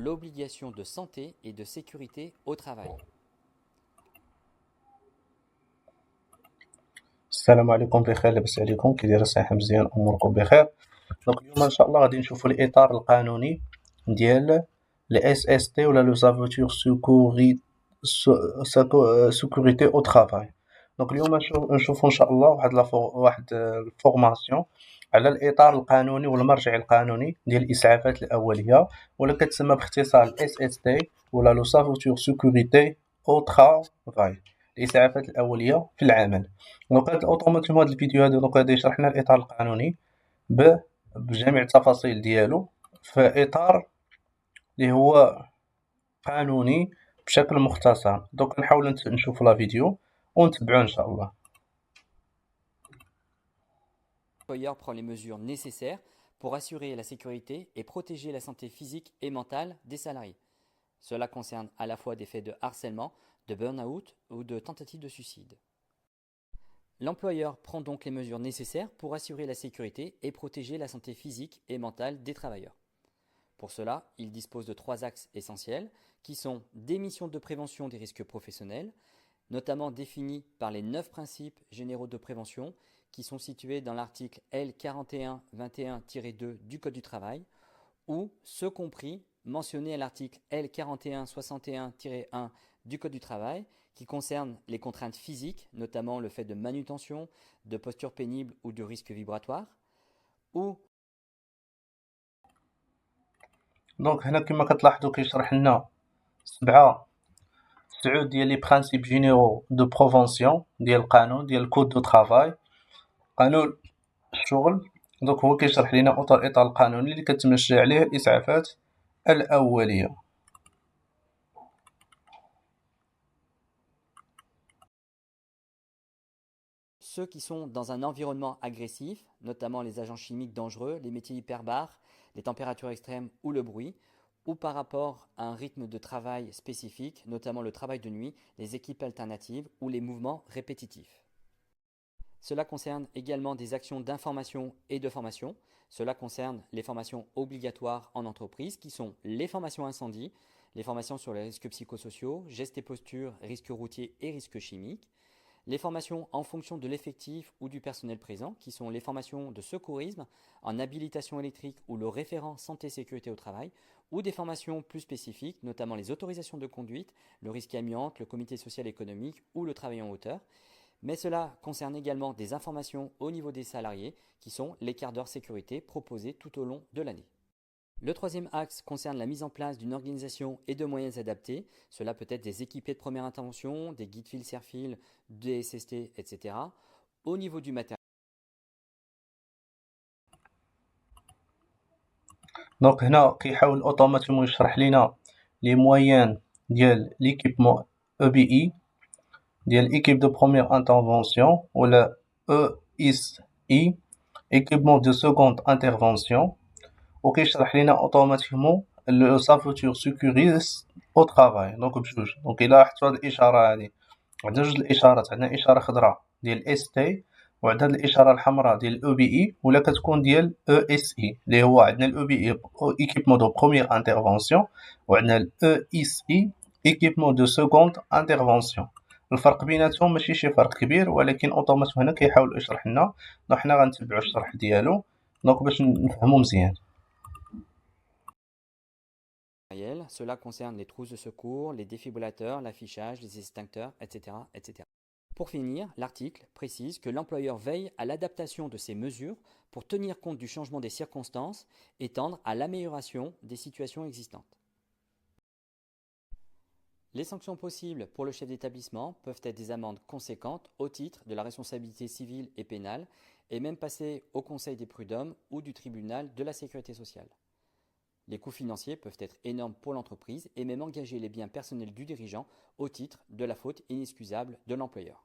l'obligation de santé et de sécurité au travail. السلام عليكم، بخير لاباس عليكم؟ كي داير الصحة مزيان؟ اموركم بخير؟ دونك اليوم ان شاء الله غادي نشوفوا الاطار القانوني ديال الاس اس تي ولا لو سافوتور سيكوريتي او ترافاي. دونك اليوم نشوفوا ان شاء الله واحد الفورماسيون على الاطار القانوني والمرجع القانوني ديال الاسعافات الاوليه، ولا كتسمى باختصار الاس اس تي ولا لو سافوتور سيكوريتي او ترافاي، الاسعافات الاوليه في العمل. دونك هاد الاوتوماتيزم، هاد الفيديو هذا دونك غادي يشرح لنا الاطار القانوني بجميع التفاصيل ديالو في اطار اللي هو قانوني بشكل مختصر. دونك نحاول نشوفوا لا فيديو ونتبعوا ان شاء الله. L'employeur prend les mesures nécessaires pour assurer la sécurité et protéger la santé physique et mentale des salariés. Cela concerne à la fois des faits de harcèlement, de burn-out ou de tentative de suicide. L'employeur prend donc les mesures nécessaires pour assurer la sécurité et protéger la santé physique et mentale des travailleurs. Pour cela, il dispose de 3 axes essentiels qui sont des missions de prévention des risques professionnels, notamment définis par les 9 principes généraux de prévention qui sont situés dans l'article L4121-2 du Code du travail, ou ceux compris mentionnés à l'article L4161-1 du Code du travail qui concernent les contraintes physiques, notamment le fait de manutention, de posture pénible ou de risque vibratoire, ou دونك هنا كما كتلاحظوا كيشرح لنا 9 ديال لي برينسيپ جينيرو دو بروفونسيون ديال القانون ديال الكود دو ترافاي، قانون الشغل. دونك هو كيشرح لنا الاطار القانوني اللي كتمشي عليه الاسعافات الاوليه. ceux qui sont dans un environnement agressif, notamment les agents chimiques dangereux, les métiers hyperbares, les températures extrêmes ou le bruit, ou par rapport à un rythme de travail spécifique, notamment le travail de nuit, les équipes alternatives ou les mouvements répétitifs. Cela concerne également des actions d'information et de formation. Cela concerne les formations obligatoires en entreprise qui sont les formations incendie, les formations sur les risques psychosociaux, gestes et postures, risques routiers et risques chimiques, les formations en fonction de l'effectif ou du personnel présent, qui sont les formations de secourisme en habilitation électrique ou le référent santé-sécurité au travail, ou des formations plus spécifiques, notamment les autorisations de conduite, le risque amiante, le comité social économique ou le travail en hauteur. Mais cela concerne également des informations au niveau des salariés, qui sont les quarts d'heure sécurité proposés tout au long de l'année. Le troisième axe concerne la mise en place d'une organisation et de moyens adaptés. Cela peut être des équipés de première intervention, des guides fil serre-fil, des SST, etc. Au niveau du matériel. دونك هنا كيحاول الاوتوماتيزم يشرح لنا لي مويان ديال ليكيبمون او بي اي ديال ايكيب دو بروميير انترفونسيون ولا او اس اي، ايكيبمون دو سكوند انترفونسيون. وكيشرح لنا اوتوماتيكمون لو سافوتور سيكوريس او ترافاي. دونك بجوج. دونك الا لاحظتوا هاد الاشاره هادي، عندنا جوج الاشارات، عندنا اشاره خضراء ديال اس تي وعندنا الاشاره الحمراء ديال او بي اي، ولا كتكون ديال او اس اي اللي هو عندنا الاو بي اي ايكيبمون دو بروميير انترفونسيون، وعندنا الاو اس اي ايكيبمون دو سكوند انترفونسيون. الفرق بيناتهم ماشي شي فرق كبير، ولكن اوتوماتيك هنا كيحاول يشرح لنا. دونك حنا غنتبعوا الشرح ديالو دونك باش نفهمو مزيان. Cela concerne les trousses de secours, les défibrillateurs, l'affichage, les extincteurs, etc., etc. Pour finir, l'article précise que l'employeur veille à l'adaptation de ces mesures pour tenir compte du changement des circonstances et tendre à l'amélioration des situations existantes. Les sanctions possibles pour le chef d'établissement peuvent être des amendes conséquentes au titre de la responsabilité civile et pénale et même passer au Conseil des prud'hommes ou du tribunal de la sécurité sociale. Les coûts financiers peuvent être énormes pour l'entreprise et même engager les biens personnels du dirigeant au titre de la faute inexcusable de l'employeur.